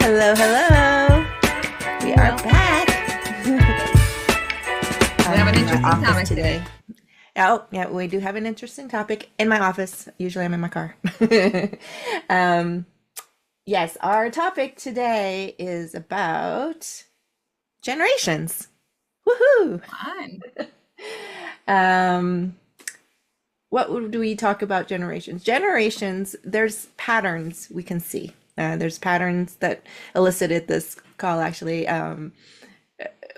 Hello, hello. We are Well, back. we have I'm an in my interesting office topic today. today. Oh, yeah, we do have an interesting topic in my office. Usually I'm in my car. um, yes, our topic today is about generations. Woohoo! Fun. Um, do we talk about generations? Generations, there's patterns we can see. There's patterns that elicited this call, actually.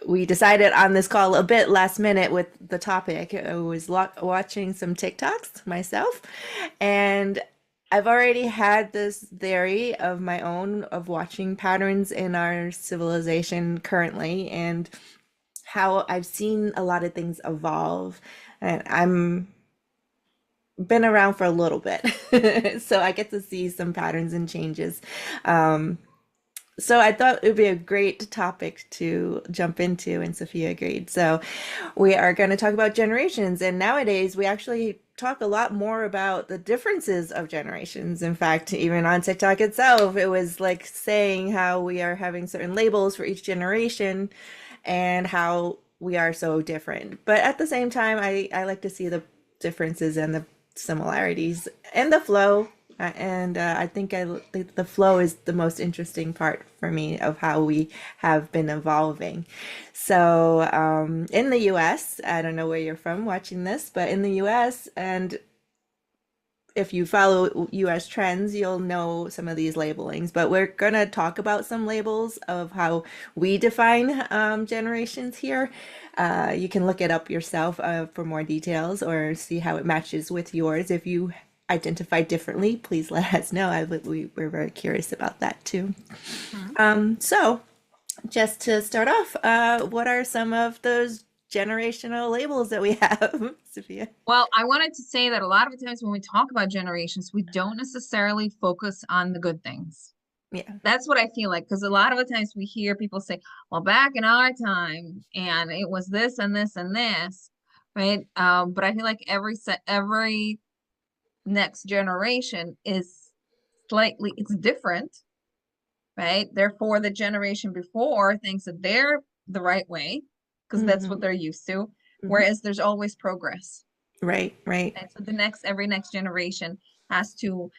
We decided on this call a bit last minute with the topic. I was watching some TikToks myself, and I've already had this theory of my own of watching patterns in our civilization currently and how I've seen a lot of things evolve. And I'm been around for a little bit, so I get to see some patterns and changes. Um, so I thought it would be a great topic to jump into, and Sophia agreed. So we are going to talk about generations, and nowadays we actually talk a lot more about the differences of generations. In fact, even on TikTok itself, it was like saying how we are having certain labels for each generation and how we are so different. But at the same time, I like to see the differences and the similarities and the flow. I think the flow is the most interesting part for me of how we have been evolving. So in the US, I don't know where you're from watching this, but in the US, and if you follow US trends, you'll know some of these labelings. But we're going to talk about some labels of how we define generations here. You can look it up yourself for more details or see how it matches with yours. If you identify differently, please let us know. We're very curious about that too. Mhm. So, just to start off, what are some of those generational labels that we have, Sophia? Well, I wanted to say that a lot of times when we talk about generations, we don't necessarily focus on the good things. Yeah. That's what I feel like, because a lot of the times we hear people say, well, back in our time, and it was this and this and this, right? But I feel like every next generation is it's different, right? Therefore, the generation before thinks that they're the right way because that's what Hmm. they're used to. Hmm. Whereas there's always progress. Right, right. And so every next generation has to,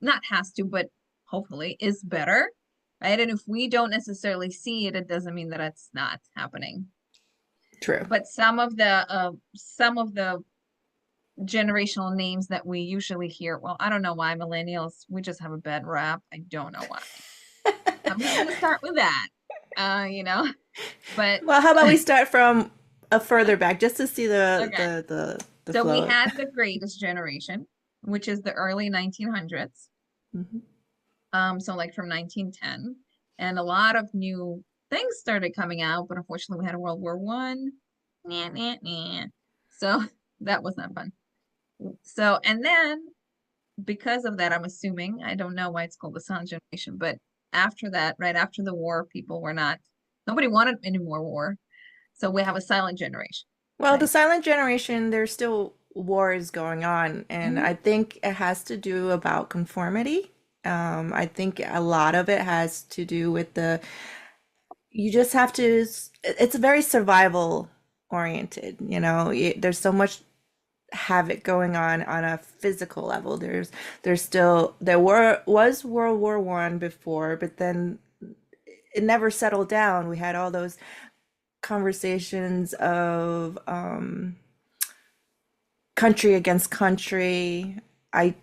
not has to, but hopefully is better, right? And if we don't necessarily see it, it doesn't mean that it's not happening. True. But some of the generational names that we usually hear, well, I don't know why millennials, we just have a bad rap. I don't know why. I'm just gonna start with that. You know, but Well, how about we start from a further back just to see okay. the So we flow. had the greatest generation, which is the early 1900s. Hmm. So like from 1910, and a lot of new things started coming out, but unfortunately we had a World War One. Nah, nah, nah. So that was not fun. So and then because of that, I'm assuming, I don't know why it's called the Silent Generation, but after that, right after the war, people were not, nobody wanted any more war. So we have a silent generation, Well, the right? silent generation, there's still wars going on, and Hmm. I think it has to do about conformity. I think a lot of it has to do with you just have to, it's very survival oriented, there's so much havoc going on a physical level. There was World War I before, but then it never settled down. We had all those conversations of country against country. I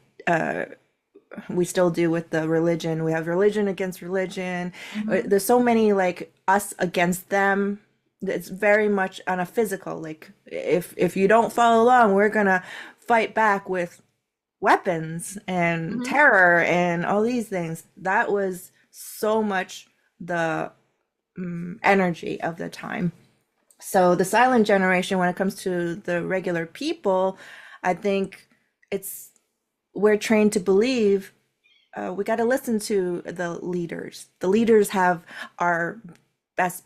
We still do with the religion. We have religion against religion. Hmm. There's so many like us against them. It's very much on a physical. Like if you don't follow along, we're gonna fight back with weapons and Hmm. terror and all these things. That was so much the energy of the time. So the silent generation, when it comes to the regular people, I think it's we're trained to believe we got to listen to the leaders. The leaders have our best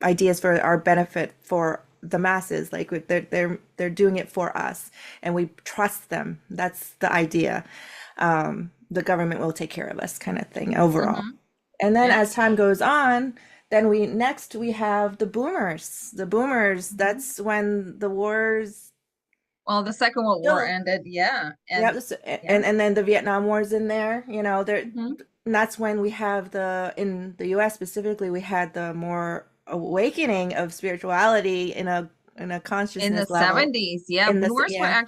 ideas for our benefit for the masses. Like they're doing it for us, and we trust them. That's the idea. The government will take care of us, kind of thing. Overall. Hmm. And then Yeah. as time goes on, then we have the boomers. The boomers, Mhm. that's when the wars Well, the Second World War still, ended, yeah, yeah, and yeah. and then the Vietnam War's in there, there, Hmm. and that's when we have in the US specifically, we had the more awakening of spirituality in a In the consciousness level 70s, yeah, in this, yeah,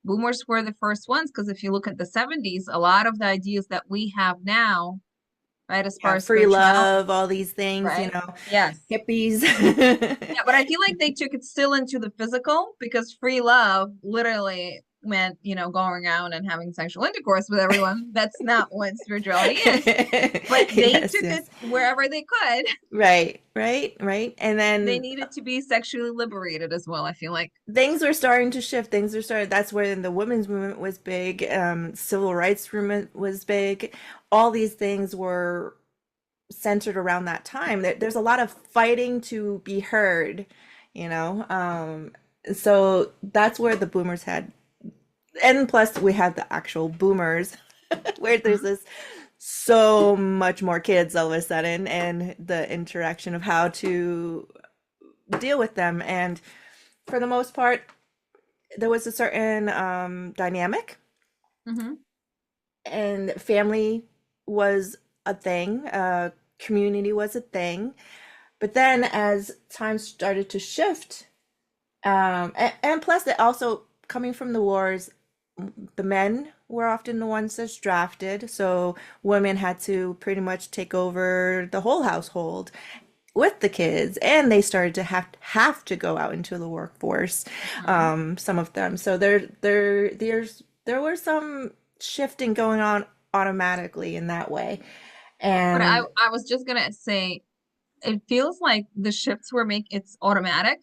boomers were the first ones because if you look at the 70s, a lot of the ideas that we have now, right, as far yeah, as free spirituality, love, all these things, right? Yes. hippies. Yeah, but I feel like they took it still into the physical because free love literally meant, going around and having sexual intercourse with everyone. That's not what spirituality is. But they Yes, took it yes. wherever they could. Right, right, right. And They then needed to be sexually liberated as well, I feel like. things were starting to shift. Things were starting. That's when the women's movement was big. Civil rights movement was big. All these things were centered around that time. There's a lot of fighting to be heard, you know. So that's where the boomers had, and plus we had the actual boomers, where there's Mhm. this so much more kids all of a sudden, and the interaction of how to deal with them. And for the most part, there was a certain dynamic, Mhm. and family was a thing, community was a thing. But then as time started to shift, and plus that also coming from the wars, the men were often the ones that's drafted, so women had to pretty much take over the whole household with the kids, and they started to have to go out into the workforce, Mhm. some of them. So there was some shifting going on automatically in that way. But And I was just gonna say, it feels like the shifts were it's automatic,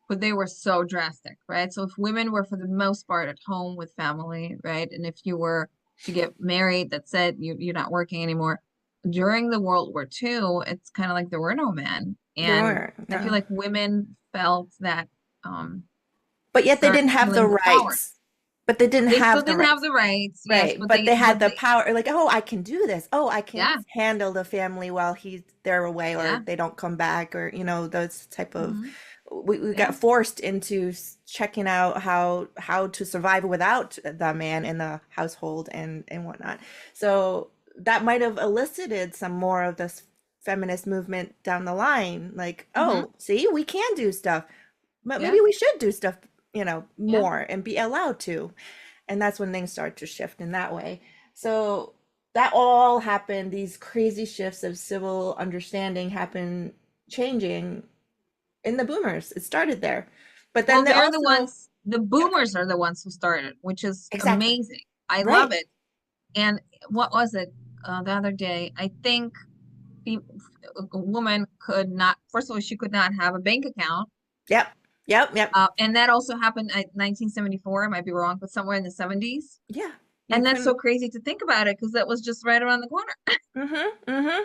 but they were so drastic, right? So if women were for the most part at home with family, right? And if you were to get married, that said you're not working anymore. During the World War II, it's kind of like there were no men. there And weren't, I feel no, like women felt that but yet they start didn't have the feeling the power. rights, but they didn't They still have the didn't have rights. the rights, yes, Right, but they had the power, like, oh, I can do this. Oh, I can yeah, handle the family while they're away, or yeah, they don't come back, or those type of. hmm, We yeah. got forced into checking out how to survive without the man in the household and whatnot. So that might have elicited some more of this feminist movement down the line. Like, Hmm. oh, see, we can do stuff, but Yeah, maybe we should do stuff, yeah. more and be allowed to. And that's when things start to shift in that way. So that all happened, these crazy shifts of civil understanding happen changing in the boomers. It started there. But then Well, they they're the also, ones, the yeah, boomers are the ones who started, which is exactly. amazing. I love Right. it. And what was it the other day? I think the, a woman could not, first of all, she could not have a bank account. Yep. Yep. Yep. And that also happened in 1974. I might be wrong, but somewhere in the 70s. Yeah. You And that's couldn't. so crazy to think about it because that was just right around the corner. Mm-hmm. Mm-hmm.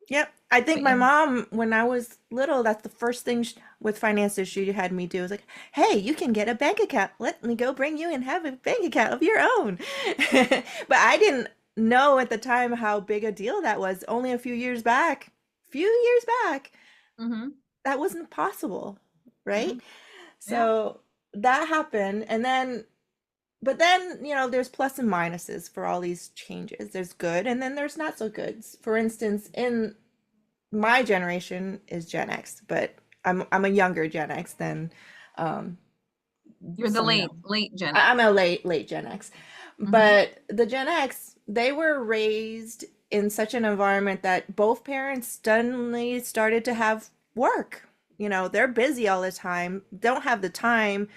Yep. I think But my yeah. mom, when I was little, that's the first thing with finances she had me do was like, hey, you can get a bank account. Let me go bring you and have a bank account of your own. But I didn't know at the time how big a deal that was. Only few years back, Hmm. that wasn't possible, right? Hmm. Yeah. So that happened. And then, but then, there's plus and minuses for all these changes. There's good and then there's not so good. For instance, in my generation is Gen X, but I'm a younger Gen X than um, You're the some. late Gen I'm X. a late Gen X, Hmm. but the Gen X, they were raised in such an environment that both parents suddenly started to have work. They're busy all the time, don't have the time,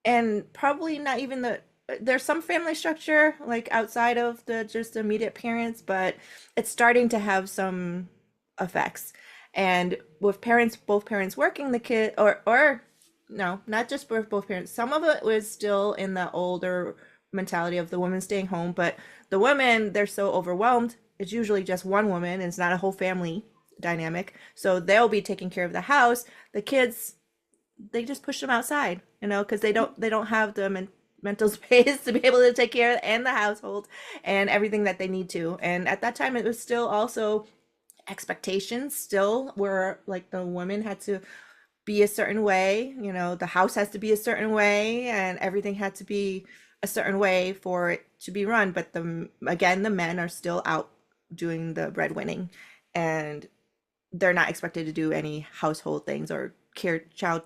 and probably not even there's some family structure like outside of the just immediate parents, but it's starting to have some effects. And with both parents working, the kid, or no, not just with both parents, some of it was still in the older mentality of the women staying home, but the women, they're so overwhelmed, it's usually just one woman, and it's not a whole family dynamic, so they'll be taking care of the house. The kids, they just push them outside, because they don't have the mental space to be able to take care of and the household and everything that they need to. And at that time, it was still also expectations still were like the women had to be a certain way, you know, the house has to be a certain way and everything had to be a certain way for it to be run. But the again, the men are still out doing the breadwinning and they're not expected to do any household things or care child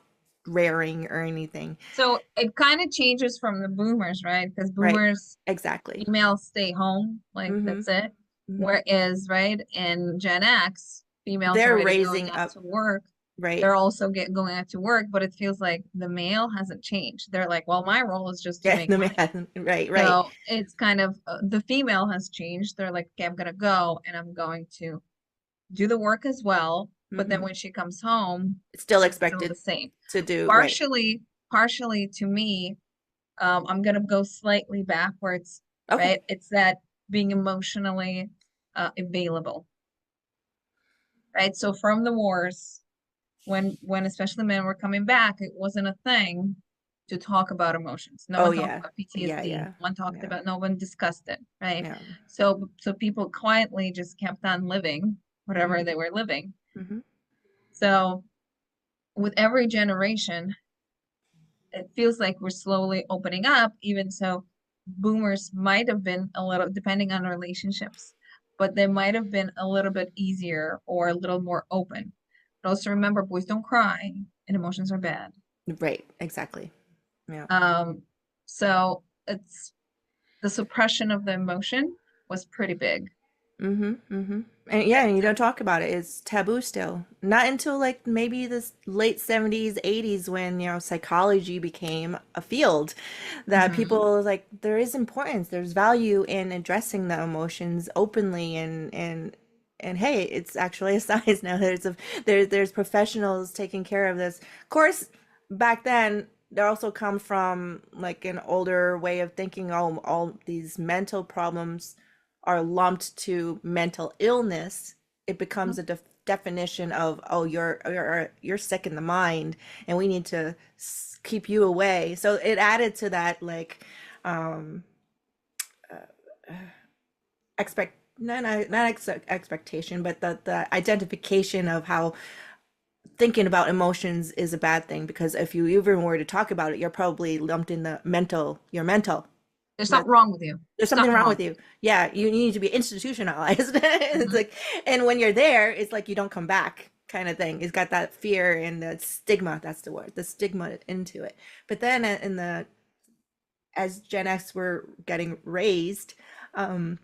rearing or anything. So it kind of changes from the boomers, right? Because Right. boomers, Exactly. females stay home, like Mm-hmm. that's it. Mm-hmm. Whereas, right, in Gen X, females They're already going raising out up, to work. right? They're also going out to work, but it feels like the male hasn't changed. They're like, well, my role is just to Yeah, make the money. man, right, right. So it's kind of the female has changed. They're like, okay, I'm gonna go and I'm going to do the work as well. But then Mm-hmm. when she comes home, It's still it's still the expected same. to do, right. Partially to me, I'm gonna go slightly backwards, Okay. right? It's that being emotionally available, right? So from the wars, when especially men were coming back, it wasn't a thing to talk about emotions. No Oh one talked yeah. about Yeah, PTSD. yeah. Yeah. No one discussed it, right? Yeah. So people quietly just kept on living whatever Mm-hmm. they were living. Mm-hmm. So with every generation, it feels like we're slowly opening up, even so boomers might have been a little, depending on relationships, but they might have been a little bit easier or a little more open. But also remember, boys don't cry and emotions are bad. Right, exactly. Yeah. Um, so it's the suppression of the emotion was pretty big Mm-hmm. Mm-hmm. And yeah, back and you don't then. talk about it. It's taboo still. Not until like maybe this late 70s, 80s when, you know, psychology became a field that Hmm. people like there is importance, there's value in addressing the emotions openly and hey, it's actually a science now. There's professionals taking care of this. Of course, back then there also come from like an older way of thinking, oh, all these mental problems are lumped to mental illness. It becomes a definition of, oh, you're sick in the mind and we need to keep you away. So it added to that like um expect not expectation, but the identification of how thinking about emotions is a bad thing because if you even were to talk about it, you're probably lumped in the mental. You're mental. There's That something wrong with you. there's something Something wrong wrong. with you. Yeah, you need to be institutionalized. It's Hmm. like, and when you're there, it's like you don't come back kind of thing. It's got that fear and the stigma. That's the word. The stigma into it. But then in the as Gen X were getting raised, um,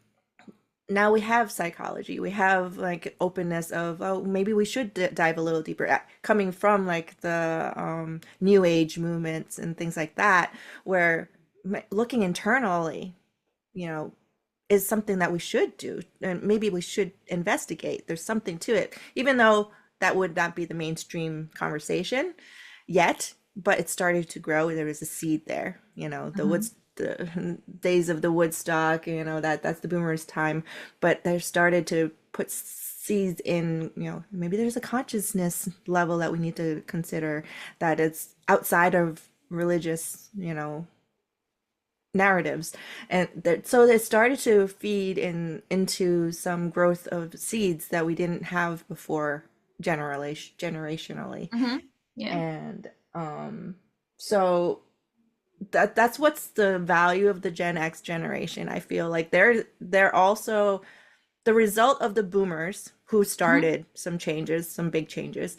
now we have psychology. We have like openness of, oh, maybe we should dive a little deeper. Coming from like the new age movements and things like that, where looking internally, you know, is something that we should do and maybe we should investigate. There's something to it, even though that would not be the mainstream conversation yet, but it started to grow. There was a seed there, you know, Hmm. the days of the Woodstock, you know, that's the boomers time, but they started to put seeds in, you know, maybe there's a consciousness level that we need to consider, that it's outside of religious, you know, narratives, and that so it started to feed into some growth of seeds that we didn't have before generationally. Hmm. Yeah. And so that's what's the value of the Gen X generation. I feel like they're also the result of the boomers who Hmm. started some changes, some big changes,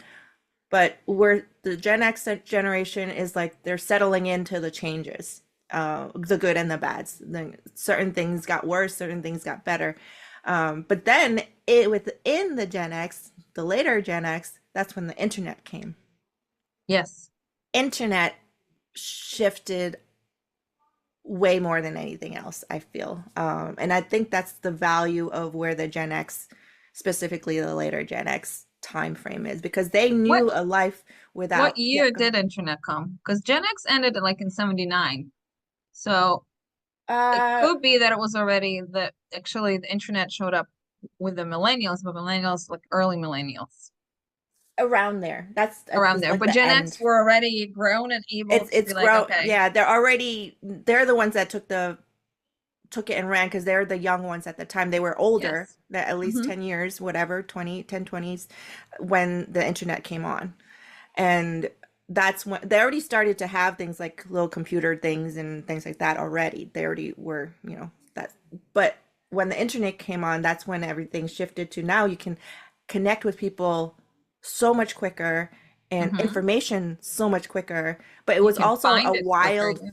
but where the Gen X generation is like they're settling into the changes, the good and the bads. Then certain things got worse, certain things got better. But then it within the Gen X, the later Gen X, that's when the internet came. Yes. Internet shifted way more than anything else, I feel. And I think that's the value of where the Gen X, specifically the later Gen X time frame is because they What knew a life what without, yeah, year go ahead. did internet come? Because Gen X ended like in 79. So it Uh, could be that it was already that actually the internet showed up with the millennials, but millennials like early millennials around there. That's around this there. like But the Gen X end. were already grown and able to It's be like, grown. okay, Yeah, they're the ones that took took it and ran because they're the young ones at the time. They were older, Yes. that at least Hmm. 10 years, whatever, 20, 10, 20s, when the internet came on. And that's when they already started to have things like little computer things and things like that already. They already were, that. But when the internet came on, that's when everything shifted to now you can connect with people so much quicker and Hmm. information so much quicker. But it You was can also find it quicker. Yeah.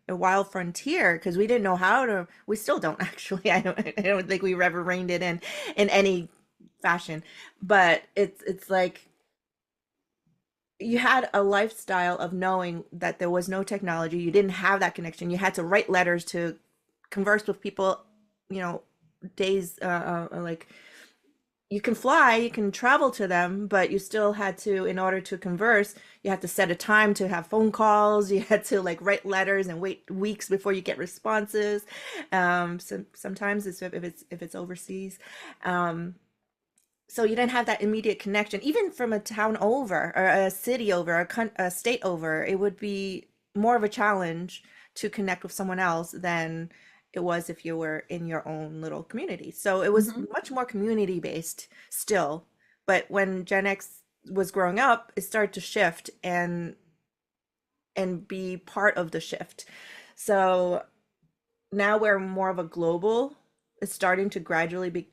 a wild frontier because we didn't know how to. We still don't actually. I don't think we've ever reined it in any fashion. But it's like you had a lifestyle of knowing that there was no technology. You didn't have that connection. You had to write letters to converse with people, you know, days, like you can fly, you can travel to them, but you still had to, in order to converse, you had to set a time to have phone calls. You had to like write letters and wait weeks before you get responses. So sometimes if it's overseas. Um, so you didn't have that immediate connection even from a town over or a city over a state over. It would be more of a challenge to connect with someone else than it was if you were in your own little community. So it was Hmm. much more community based still. But when Gen X was growing up, it started to shift and be part of the shift. So now we're more of a global, it's starting to gradually be,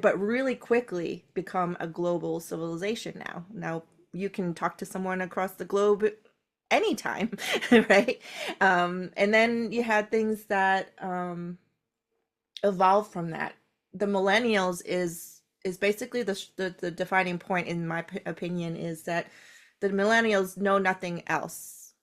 but really quickly become a global civilization now you can talk to someone across the globe anytime. Right. And then you had things that evolved from that. The millennials is basically the defining point in my opinion is that the millennials know nothing else.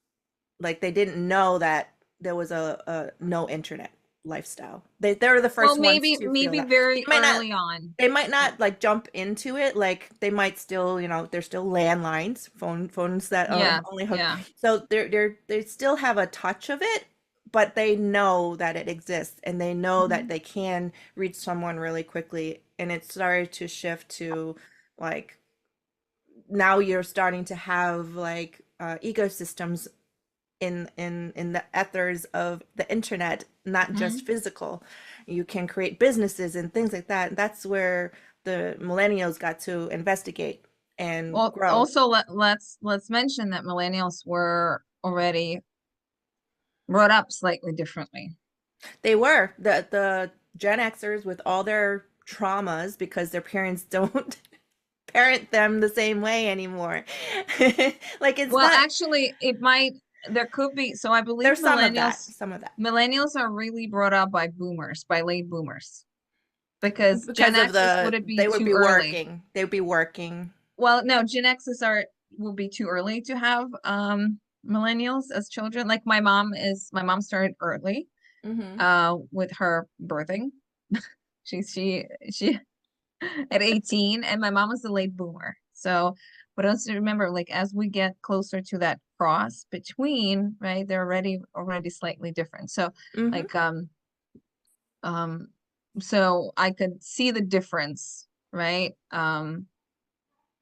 Like they didn't know that there was a no internet lifestyle. They're the Well, first ones maybe to feel maybe that. very They might not early on. they might Uh, not like jump into it. Like they might still, there's still landlines, phones that are Yes, only hooked. yeah. So they still have a touch of it, but they know that it exists and they know that Hmm. they can reach someone really quickly. And it started to shift to like now you're starting to have like ecosystems in the ethers of the internet, not just Hmm. physical. You can create businesses and things like that. That's where the millennials got to investigate and Well, grow. also let's mention that millennials were already brought up slightly differently. They were the Gen Xers with all their traumas because their parents don't parent them the same way anymore. Like it's Well, not, actually, it might there could be. So I believe there's some of that, some of that. millennials are really brought up by boomers, by late boomers, because Gen Because of X's would it be they would too be early? working. They would be working. Well, no, Gen X's are will be too early to have millennials as children. Like my mom started early Hmm. with her birthing. She at 18, and my mom was a late boomer. So, but also remember, like as we get closer to that cross between, right, they're already slightly different. So, Hmm. like um, so I could see the difference, right?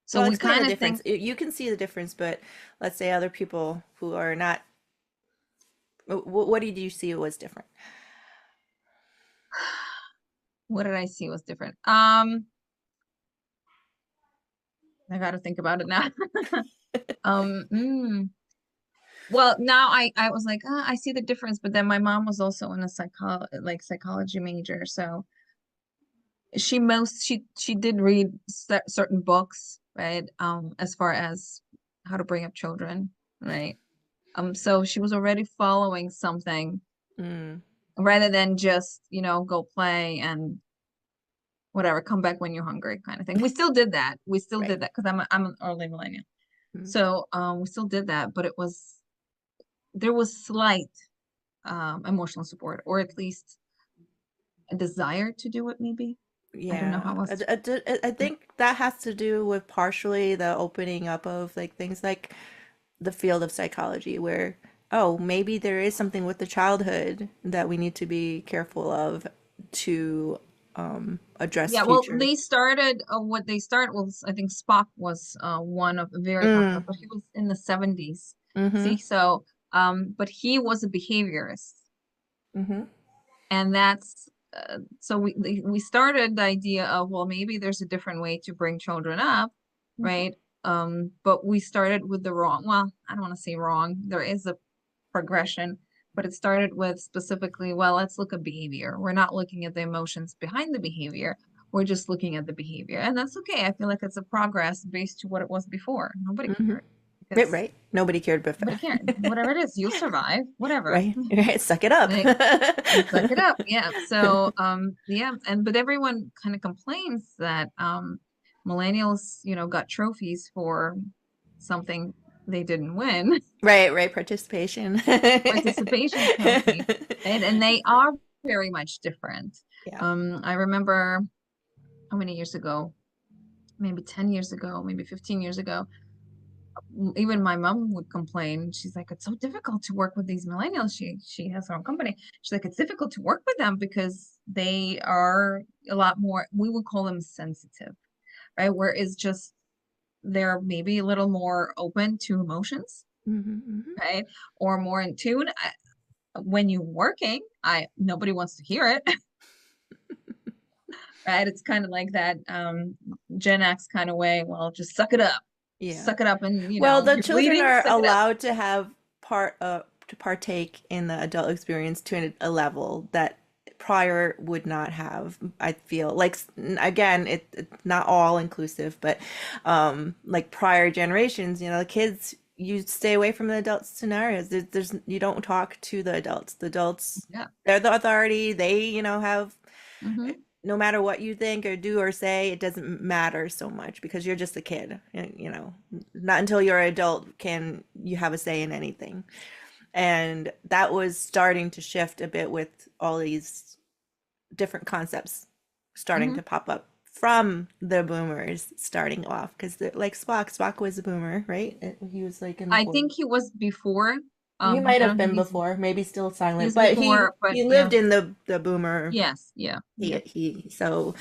So Well, we explain the kind of difference. think, You can see the difference, but let's say other people who are not. What did you see was different? what did I see was different? I got to think about it now. Um, mm, well, now I was like, I see the difference, but then my mom was also in a psychology major, so she did read certain books, right? As far as how to bring up children, right? So she was already following something Mm, rather than just, go play and whatever, come back when you're hungry kind of thing. We still did that. We still right. did that because I'm an early millennial. Mm. So we still did that, but there was slight emotional support, or at least a desire to do it, maybe. I don't know Yeah, how else I think that has to do with partially the opening up of like things like the field of psychology, where oh maybe there is something with the childhood that we need to be careful of to address Yeah, well, future. they started what they started was, I think Spock was one of the very popular, Mm, but he was in the 70s. mm-hmm, See, so but he was a behaviorist. mm-hmm. And that's so we started the idea of, well, maybe there's a different way to bring children up, right? But we started with the wrong, well, I don't want to say wrong. There is a progression, but it started with specifically, well, let's look at behavior. We're not looking at the emotions behind the behavior. We're just looking at the behavior. And that's okay. I feel like it's a progress based to what it was before. Nobody Hmm. cared Right, because right. Nobody cared before. nobody cared. Whatever it is, you'll survive, whatever. Right, right. Suck it up. Like, suck it up. Yeah. So, yeah. And, but everyone kind of complains that, millennials, got trophies for something they didn't win. Right, right. Participation. Participation trophy. And they are very much different. Yeah. I remember how many years ago, maybe 10 years ago, maybe 15 years ago, even my mom would complain. She's like, it's so difficult to work with these millennials. She has her own company. She's like, it's difficult to work with them because they are a lot more, we would call them sensitive, right? Where it's just they're maybe a little more open to emotions, Hmm. Hmm. right? Or more in tune. When you're working, I nobody wants to hear it, right? It's kind of like that Gen X kind of way. Well, just Yeah. suck it up, and Well, the you're children bleeding, are suck it up. allowed to have to partake in the adult experience to a level that prior would not have. I feel like again, it's not all inclusive, but like prior generations, the kids, you stay away from the adult scenarios. There's you don't talk to the adults. The adults, Yeah. they're the authority. They, have Hmm. no matter what you think or do or say, it doesn't matter so much because you're just a kid. Not until you're an adult can you have a say in anything. And that was starting to shift a bit with all these different concepts starting Hmm. to pop up from the boomers starting off because like Spock was a boomer, right? He was like in the I 40s. think he was before. He I might have don't think been before, maybe still he silent, was but before, but he yeah, lived in the boomer. yes, yeah, yeah, He so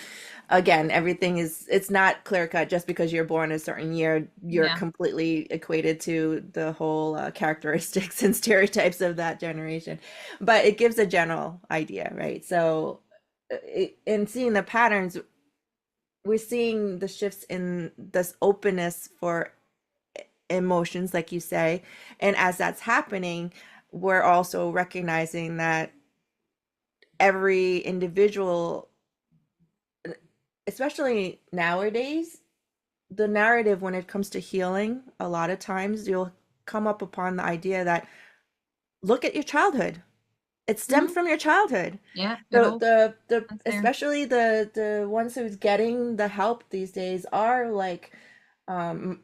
again, everything is, it's not clear cut just because you're born a certain year, you're yeah. completely equated to the whole characteristics and stereotypes of that generation. But it gives a general idea, right? So, in seeing the patterns, we're seeing the shifts in this openness for emotions, like you say. And as that's happening, we're also recognizing that every individual, especially nowadays, the narrative when it comes to healing, a lot of times you'll come up upon the idea that look at your childhood. It stemmed Hmm. from your childhood. Yeah, it The all the that's there. especially the ones who's getting the help these days are like um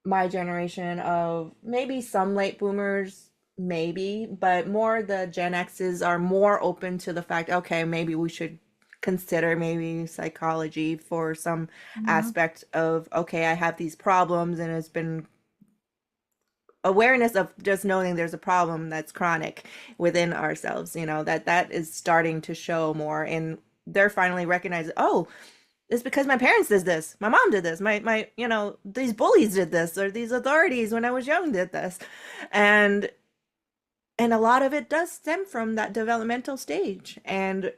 my generation of maybe some late boomers, maybe, but more the Gen X's are more open to the fact, okay, maybe we should consider maybe psychology for some Hmm. aspect of, okay, I have these problems, and it's been awareness of just knowing there's a problem that's chronic within ourselves, that is starting to show more, and they're finally recognizing, oh, it's because my parents did this, my mom did this, my these bullies did this, or these authorities when I was young did this. And and a lot of it does stem from that developmental stage. And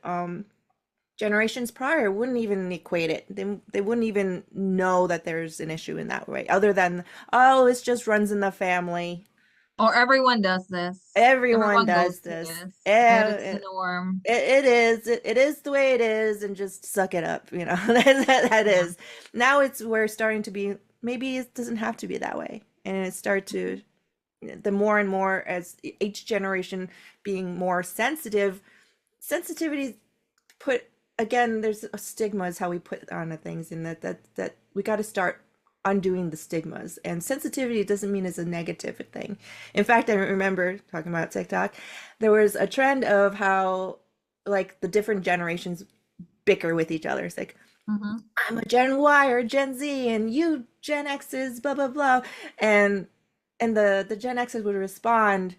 generations prior wouldn't even equate it. They wouldn't even know that there's an issue in that way, other than, oh, it just runs in the family. Or everyone does this. Everyone Everyone goes does through this. this, right? Yeah, It's the norm. it is the way it is, and just suck it up. That Yeah. is. Now we're starting to be, maybe it doesn't have to be that way, and it start to, the more and more as each generation being more sensitive, sensitivity put, again, there's a stigma is how we put on the things, and that we got to start undoing the stigmas. And sensitivity doesn't mean it's a negative thing. In fact, I remember talking about TikTok, there was a trend of how like the different generations bicker with each other. It's like, Hmm. I'm a Gen Y or Gen Z, and you Gen X's blah blah blah. And the Gen X's would respond,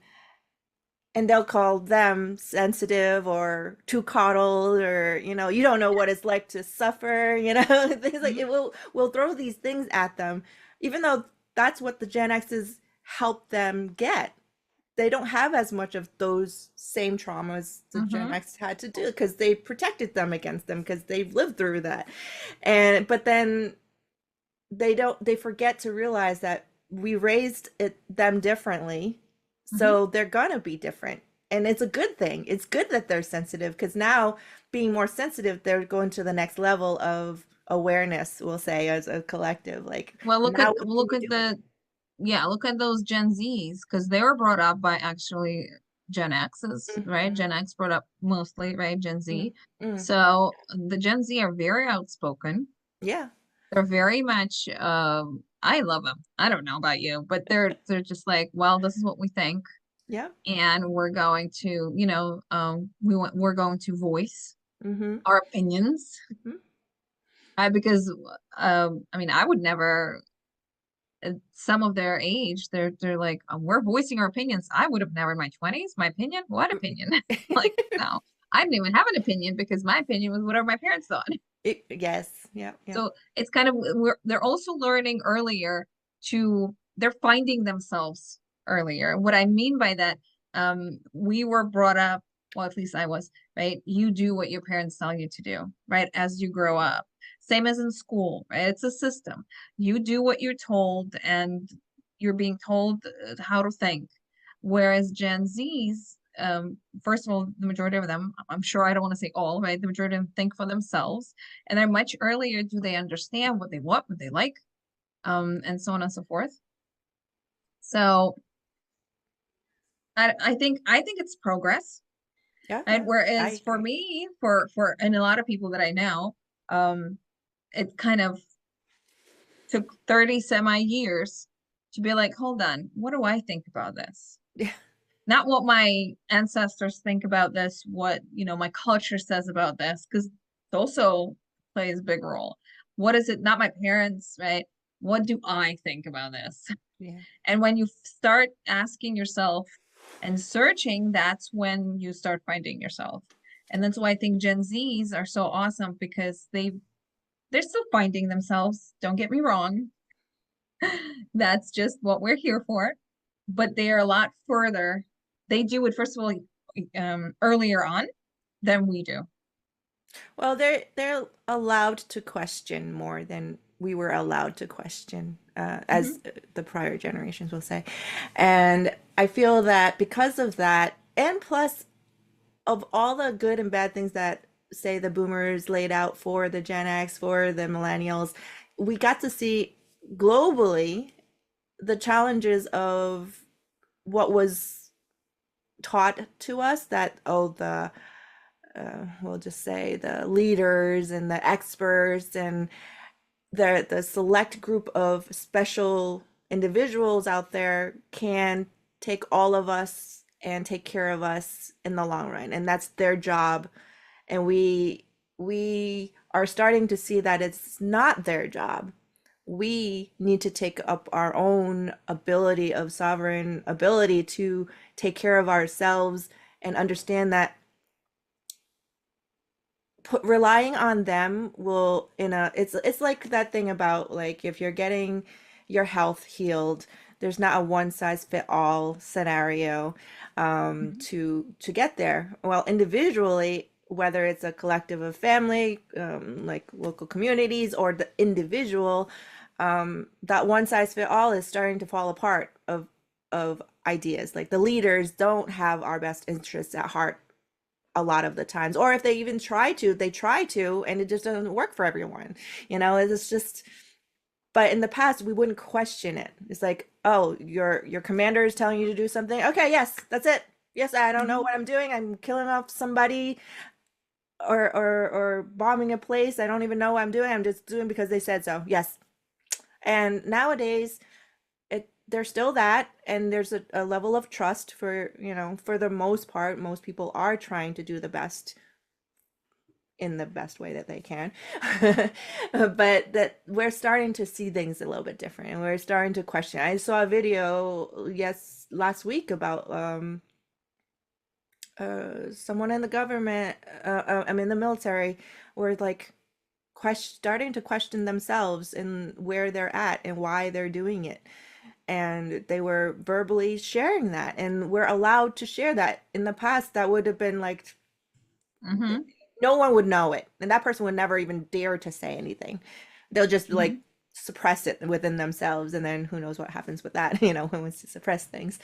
and they'll call them sensitive or too coddled, or you don't know what it's like to suffer, things like, Hmm. it will throw these things at them, even though that's what the Gen X's help them get. they don't have as much of those same traumas the Gen Mm-hmm. X had to do because they protected them against them because they've lived through that. And but then they forget to realize that we raised them differently, Mm-hmm. so they're gonna be different. And it's a good thing. It's good that they're sensitive because now being more sensitive, they're going to the next level of awareness, we'll say, as a collective. Like, Well, now what can look we at do? yeah, look at those Gen Zs because they were brought up by actually Gen X's, right? Mm-hmm. Gen X brought up mostly, right? Gen Z. Mm-hmm. So the Gen Z are very outspoken. Yeah. They're very much I love them. I don't know about you, but they're just like, well, this is what we think, Yeah. and we're going to, we're going to voice Mm-hmm. our opinions. Mm-hmm. Because I mean, I would never at some of their age, they're like, we're voicing our opinions. I would have never in my 20s. My opinion? What opinion? Like, no, I didn't even have an opinion because my opinion was whatever my parents thought. Yes. Yeah. Yeah. So it's kind of they're also learning earlier they're finding themselves earlier. What I mean by that, we were brought up, well, at least I was, right? You do what your parents tell you to do, right? As you grow up. Same as in school, right? It's a system. You do what you're told, and you're being told how to think. Whereas Gen Zs, first of all, the majority of them, I'm sure I don't want to say all, right? The majority of them think for themselves, and they're much earlier do they understand what they want, what they like, and so on and so forth. So I think it's progress, Yeah. right? Yeah. I Whereas for agree. me, for and a lot of people that I know, um, it kind of took 30 semi years to be like, hold on, what do I think about this? Yeah. Not what my ancestors think about this, what, my culture says about this, because it also plays a big role. What is it? Not my parents, right? What do I think about this? Yeah. And when you start asking yourself and searching, that's when you start finding yourself. And that's why I think Gen Zs are so awesome because they're still finding themselves. Don't get me wrong. That's just what we're here for. But they are a lot further. They do it, first of all, earlier on than we do. Well, they're allowed to question more than we were allowed to question, Hmm. as the prior generations will say. And I feel that because of that, and plus of all the good and bad things that say the boomers laid out for the Gen X, for the millennials, we got to see globally the challenges of what was taught to us, that, oh, the we'll just say the leaders and the experts and the select group of special individuals out there can take all of us and take care of us in the long run, and that's their job. And we are starting to see that it's not their job. We need to take up our own ability of sovereign ability to take care of ourselves and understand that relying on them will, in a, it's like that thing about, like, if you're getting your health healed, there's not a one size fit all scenario Hmm. to get there. Well, individually, whether it's a collective of family, like local communities, or the individual, that one size fit all is starting to fall apart of ideas. Like, the leaders don't have our best interests at heart a lot of the times, or if they even try to, they try to, and it just doesn't work for everyone. It's just, but in the past we wouldn't question it. It's like, oh, your commander is telling you to do something, okay, yes, that's it. Yes, I don't know Hmm. what I'm doing, I'm killing off somebody, or bombing a place, I don't even know what I'm doing, I'm just doing because they said so, yes. And nowadays, there's still that, and there's a level of trust, for the most part, most people are trying to do the best in the best way that they can. But that we're starting to see things a little bit different, and we're starting to question. I saw a video, yes, last week about someone in the government, I'm in the military, were like starting to question themselves and where they're at and why they're doing it. and they were verbally sharing that, and we're allowed to share that. In the past, that would have been like Mm-hmm. no one would know it, and that person would never even dare to say anything. They'll just like Mm-hmm. suppress it within themselves, and then who knows what happens with that, when we suppress things.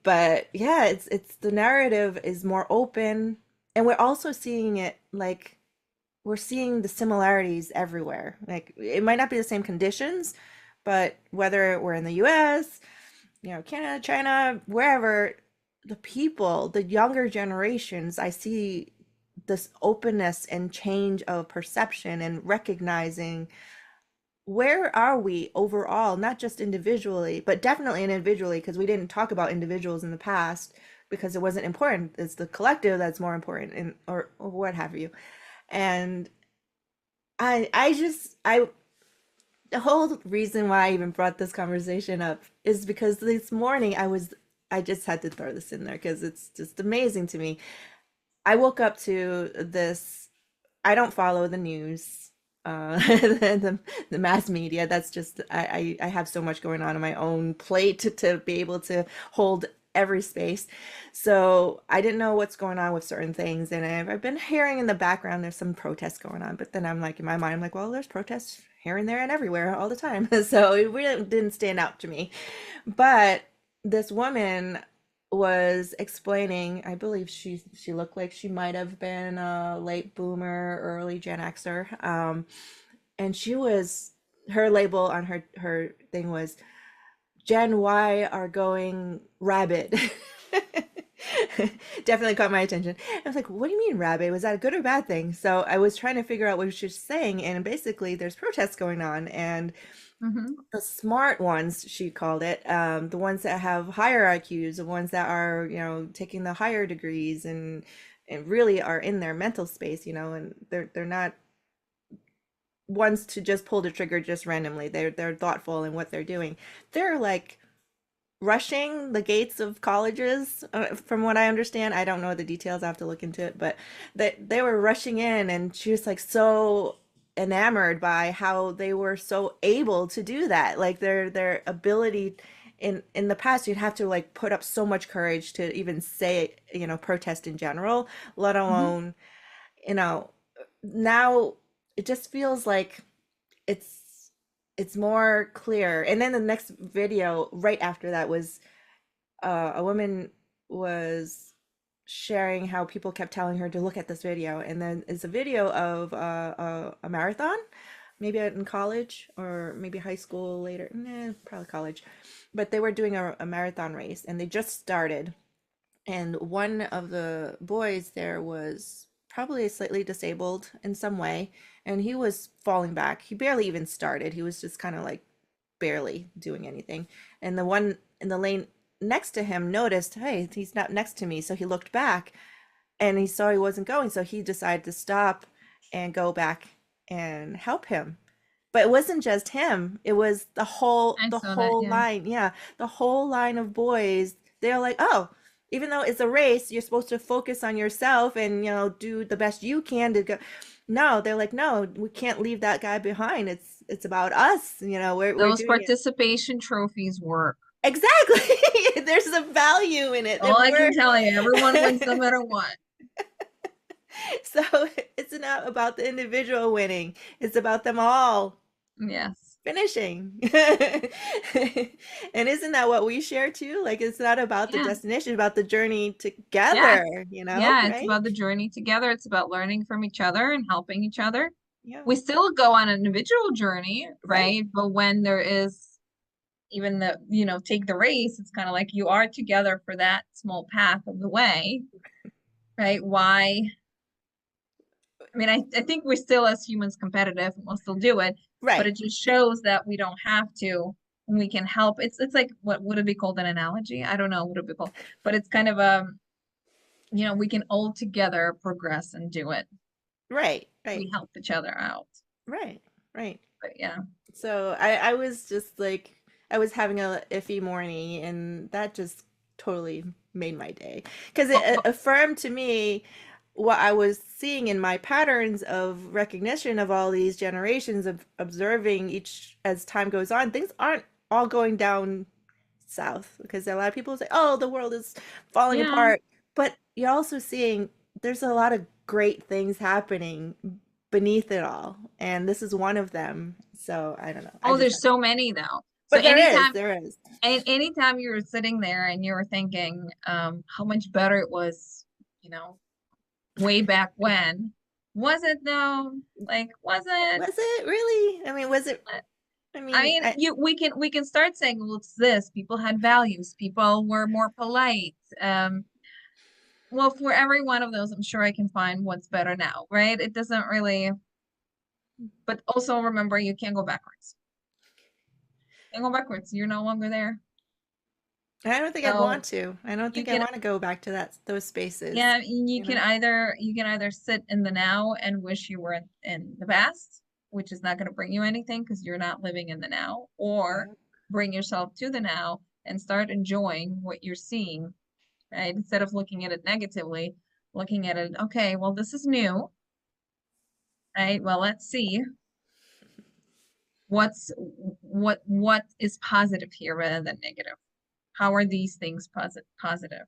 But yeah, it's the narrative is more open, and we're also seeing it like we're seeing the similarities everywhere. Like it might not be the same conditions, but whether we're in the US, Canada, China, wherever, the people, the younger generations, I see this openness and change of perception and recognizing where are we overall, not just individually, but definitely individually, because we didn't talk about individuals in the past because it wasn't important. It's the collective that's more important, and or what have you. And I the whole reason why I even brought this conversation up is because this morning I just had to throw this in there because it's just amazing to me. I woke up to this. I don't follow the news, the mass media. That's just I have so much going on my own plate to be able to hold every space. So I didn't know what's going on with certain things, and I've been hearing in the background there's some protests going on. But then I'm like in my mind, I'm like, well, there's protests here and there and everywhere all the time. So it really didn't stand out to me. But this woman was explaining, I believe she looked like she might have been a late boomer, early Gen Xer. And she was her label on her thing was Gen Y are going rabid. Definitely caught my attention. I was like, what do you mean rabid? Was that a good or bad thing? So I was trying to figure out what she was saying, and basically there's protests going on, and Mm-hmm. the smart ones, she called it, the ones that have higher IQs, the ones that are, taking the higher degrees and really are in their mental space, and they're not ones to just pull the trigger just randomly. They're thoughtful in what they're doing. They're like rushing the gates of colleges, from what I understand. I don't know the details. I have to look into it, but they were rushing in, and she was like so enamored by how they were so able to do that. Like their ability in the past, you'd have to like put up so much courage to even say, protest in general, let Mm-hmm. alone, you know, now it just feels like it's it's more clear. And then the next video right after that was a woman was sharing how people kept telling her to look at this video, and then it's a video of a marathon, maybe in college or maybe high school later, probably college, but they were doing a marathon race and they just started, and one of the boys there was probably slightly disabled in some way, and he was falling back. He barely even started. He was just kind of like barely doing anything. And the one in the lane next to him noticed, hey, he's not next to me. So he looked back and he saw he wasn't going. So he decided to stop and go back and help him. But it wasn't just him. It was the whole I the saw that, whole yeah. line. Yeah, the whole line of boys. They're like, "Oh, even though it's a race, you're supposed to focus on yourself and, do the best you can to go." No, they're like, "No, we can't leave that guy behind. It's about us. We're Those doing it." participation trophies work. Exactly. There's a value in it. All If I can we're tell you, everyone wins no matter what. so it's not about the individual winning. It's about them all Yes. finishing. And isn't that what we share too? Like it's not about the Yeah. destination, it's about the journey Yes. together, Yeah, it's right? about the journey together. It's about learning from each other and helping each other. Yeah, We still go on an individual journey, right, right? But when there is even take the race, it's kind of like you are together for that small path of the way, right? Why? I mean, I think we're still as humans competitive and we'll still do it, but right, it just shows that we don't have to and we can help. It's like what would it be called, an analogy? I don't know what it would be called, but it's kind of we can all together progress and do it. right, right, We help each other out. right, right. But yeah. So I was just like I was having a iffy morning, and that just totally made my day because it But, but affirmed to me what I was seeing in my patterns of recognition of all these generations of observing each as time goes on. Things aren't all going down south because a lot of people say, "Oh, the world is falling Yeah. apart," but you're also seeing there's a lot of great things happening beneath it all, and this is one of them. So I don't know. I Oh, just there's have, so many though. So but anytime, there is. anytime you're sitting there and you're thinking, how much better it was, you know, way back when, was it though? Like, was it? Was it really? I mean, was it? I I mean, mean, we can start saying, well, it's this. People had values. People were more polite. Well, for every one of those, I'm sure I can find what's better now, right? It doesn't really, but also remember you can't go backwards. Can't go backwards. You're no longer there. I don't think I'd want So to. I don't you think I can, want to go back to those spaces. yeah, you You can know? either sit in the now and wish you were in the past, which is not going to bring you anything because you're not living in the now, or Yeah. bring yourself to the now and start enjoying what you're seeing, right? Instead of looking at it negatively, looking at it, okay, well, this is new, right? Well, let's see what's what is positive here rather than negative. How are these things positive?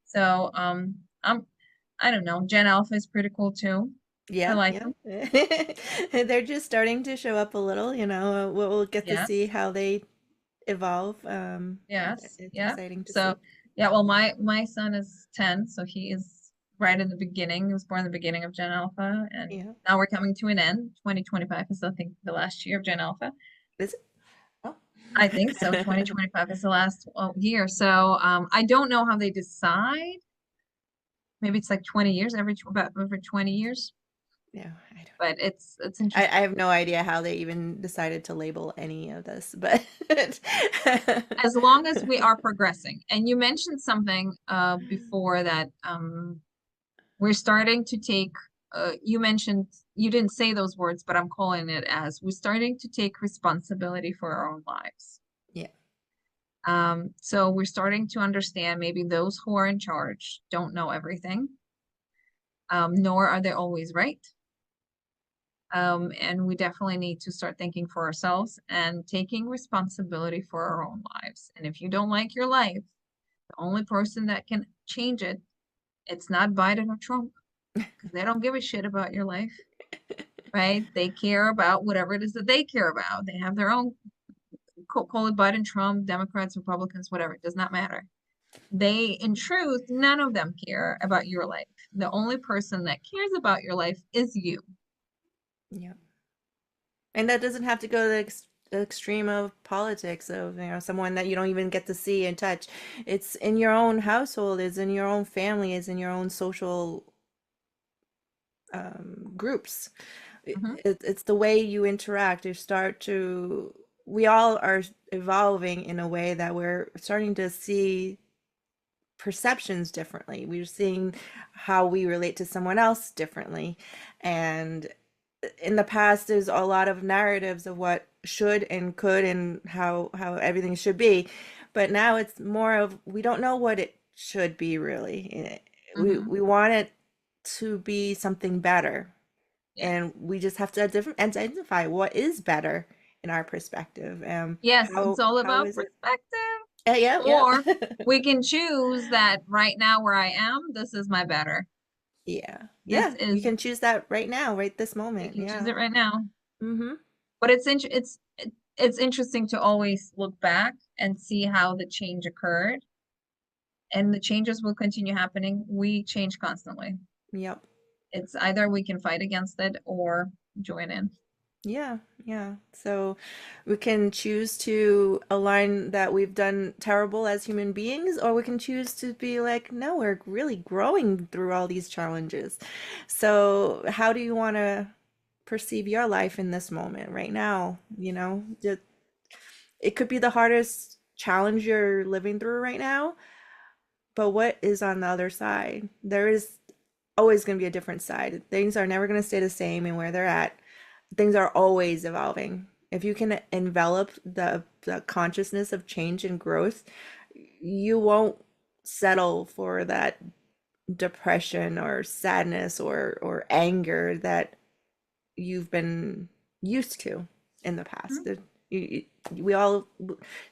So I don't know. Gen Alpha is pretty cool too. I Yeah, like yeah. them. They're just starting to show up a little, you know. We'll get to see Yes. how they evolve. Yes. It's Yeah. exciting to So see. yeah, well my son is 10, so he is right in the beginning. He was born in the beginning of Gen Alpha, and Yeah. now we're coming to an end. 2025 is I think the last year of Gen Alpha. Is it? Oh. I think so. 2025 is the last year. So I don't know how they decide. Maybe it's like 20 years, about every 20 years. Yeah, But it's I interesting. have no idea how they even decided to label any of this, but As long as we are progressing. And you mentioned something before that we're starting to take you mentioned you didn't say those words, but I'm calling it as we're starting to take responsibility for our own lives. yeah, So we're starting to understand maybe those who are in charge don't know everything, nor are they always right. And we definitely need to start thinking for ourselves and taking responsibility for our own lives. And if you don't like your life, the only person that can change it, it's not Biden or Trump, because they don't give a shit about your life, right? They care about whatever it is that they care about. They have their own, call it Biden, Trump, Democrats, Republicans, whatever. It does not matter. They, in truth, none of them care about your life. The only person that cares about your life is you. yeah. And that doesn't have to go to the extreme of politics of, you know, someone that you don't even get to see and touch. It's in your own household, it's in your own family, it's in your own social groups. Mhm. It's the way you interact. You start to, we all are evolving in a way that we're starting to see perceptions differently. We're seeing how we relate to someone else differently. And in the past, there's a lot of narratives of what should and could and how everything should be. But now it's more of we don't know what it should be really. Mhm. We want it to be something better, Yes. and we just have to identify what is better in our perspective. Yes, it's all How about is it? perspective. Yeah, Or yeah. we can choose that right now where I am, this is my better. Yeah. This Yeah. You is, can choose that right now, right this you moment. can choose Yeah. it right now. Mm-hmm. But it's interesting to always look back and see how the change occurred. And the changes will continue happening. We change constantly. Yep. It's either we can fight against it or join in. Yeah. Yeah. So we can choose to align that we've done terrible as human beings, or we can choose to be like, no, we're really growing through all these challenges. So how do you want to perceive your life in this moment right now? You know, it could be the hardest challenge you're living through right now, but what is on the other side? There is always going to be a different side. Things are never going to stay the same in where they're at. Things are always evolving. If you can envelop the consciousness of change and growth, you won't settle for that depression or sadness or anger that you've been used to in the past. We all,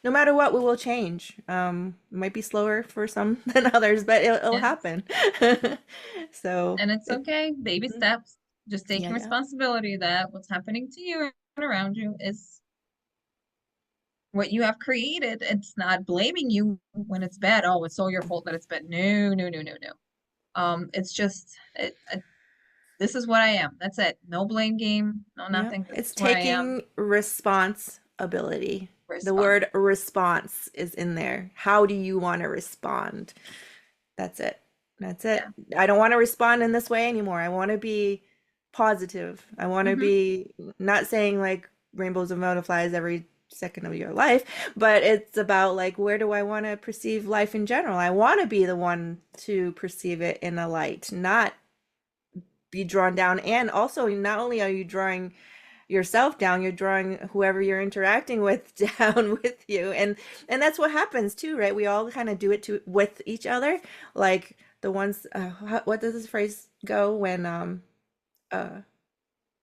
no matter what, we will change. It might be slower for some than others, but it'll Yes. happen. So And it's okay. Baby steps. Just yeah, taking yeah, responsibility that what's happening to you and around you is what you have created. It's not blaming you when it's bad. Oh, it's all your fault that it's bad. No, no, no, no, no. It's just this is what I am. That's it. No blame game. No yeah. nothing. This It's is what I am. taking responsibility. The Respond. word response is in there. How do you want to respond? That's it. That's it. Yeah. I don't want to respond in this way anymore. I want to be positive. I want to Hmm. be not saying like rainbows and butterflies every second of your life, but it's about like where do I want to perceive life in general? I want to be the one to perceive it in a light, not be drawn down. And also, not only are you drawing yourself down, you're drawing whoever you're interacting with down with you. And that's what happens too, right? We all kind of do it to with each other. Like the ones what does this phrase go when uh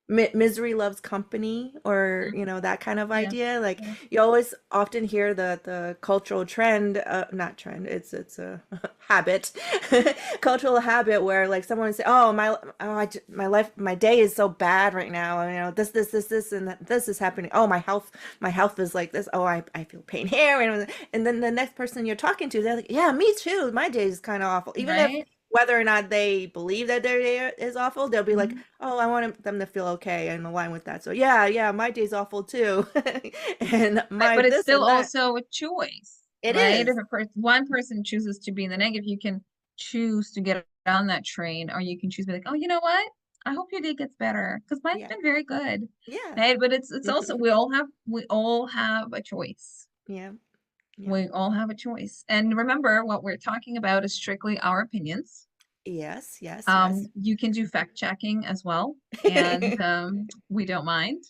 misery loves company, or Hmm. that kind of Yeah. idea. Like Yeah. you always often hear the cultural trend, not trend, it's a habit, cultural habit, where like someone would say, oh my life, my day is so bad right now, this and this is happening. Oh, my health is like this. Oh, I feel pain here, and then the next person you're talking to, they're like, yeah, me too, my day is kind of awful, even if Right? whether or not they believe that their day is awful, they'll be like, Mhm. oh, I want them to feel okay and align with that. So yeah, yeah, my day's awful too. And Right, my but it's this still and that. also a choice, It right? If is. one person chooses to be in the negative, you can choose to get on that train, or you can choose to be like, oh, you know what? I hope your day gets better because mine's Yeah. been very good, Yeah. right? But it's also we all have a choice. Yeah. Yeah. We all have a choice, and remember, what we're talking about is strictly our opinions. Yes, yes, yes. You can do fact checking as well, and we don't mind.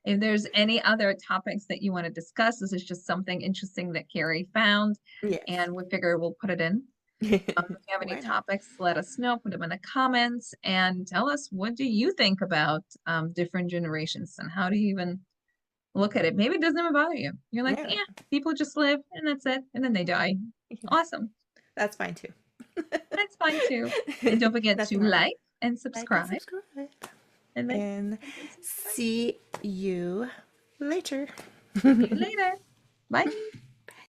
If there's any other topics that you want to discuss, this is just something interesting that Carrie found, Yes. and we figure we'll put it in. If you have any Why not? topics, let us know, put them in the comments, and tell us what do you think about different generations and how do you even look at it? Maybe it doesn't even bother you. You're like, Yeah. yeah, people just live and that's it, and then they die. Awesome. That's fine too. That's fine too. And don't forget to Nothing wrong with like and like and subscribe, subscribe. and like And and subscribe. see you later. See you later. Bye.